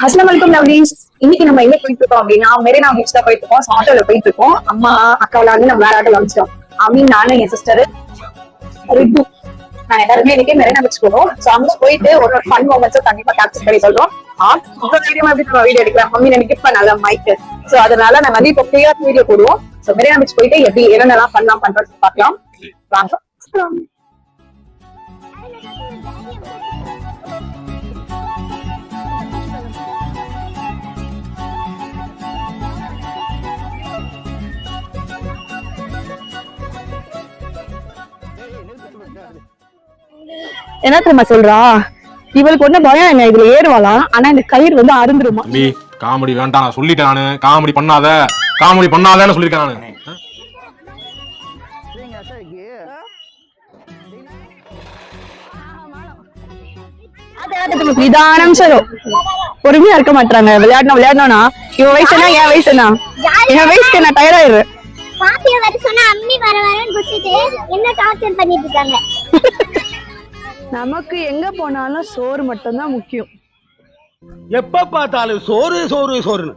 அஸ்லாம் வலைக்கும் லவ்லீஸ். இன்னைக்கு நம்ம எங்க போயிட்டு இருக்கோம் அப்படின்னா மெரினா பீச் தான் போயிட்டு இருக்கோம். ஆட்டோல போயிட்டு இருக்கோம். அம்மா அக்காவில நம்ம வேற ஆட்டோல வந்துட்டோம். அமீன், நானும் என் சிஸ்டர் ரித்து, நான் எல்லாருமே இன்னைக்கு மெரினா பீச் போறோம். சோ அங்க போயிட்டு ஒரு ஃபன் மொமெண்ட்ஸ் கண்டிப்பா கேப்சர் பண்ணி சொல்றோம். வீடியோ எப்படி நம்ம வீடியோ எடுக்கலாம், அம்மீன் எனக்கு இப்ப நல்ல மைக். சோ அதனால நாங்க வந்து இப்போ ஃப்ரீயா வீடியோ போடுவோம். சோ மெரினா பீச் போயிட்டு எப்படி என்னென்னலாம் பண்ணலாம் பண்றது பார்க்கலாம் வாங்க. என்ன தெரியுமா சொல்றா, இவளுக்கு ஒண்ணு பயம் என்ன, இதுல ஏறுவாளாம். ஆனா இந்த கயிறு வந்து அருந்துருமா. காமெடி வேண்டாம், நான் சொல்லிட்டேன். நானு காமெடி பண்ணாதன்னு சொல்லிருக்கேன் நானு. நிதானம் சொல்லும், பொறுமையா இருக்க மாட்டாங்க. விளையாடணும்னா இவன் வயசு என்ன, என் வயசு என்ன, என் வயசுக்கு நான் டயர்ட் ஆயிடுவேன். பாப்பிய வர சொன்னா அம்மி வரன்னு குச்சிட்டு என்ன டார்ச்சர் பண்ணிட்டு இருக்காங்க. நமக்கு எங்க போனாலும் சோறு மட்டும் தான் முக்கியம். எப்ப பார்த்தாலும் சோறு சோறு சோறுன்னு.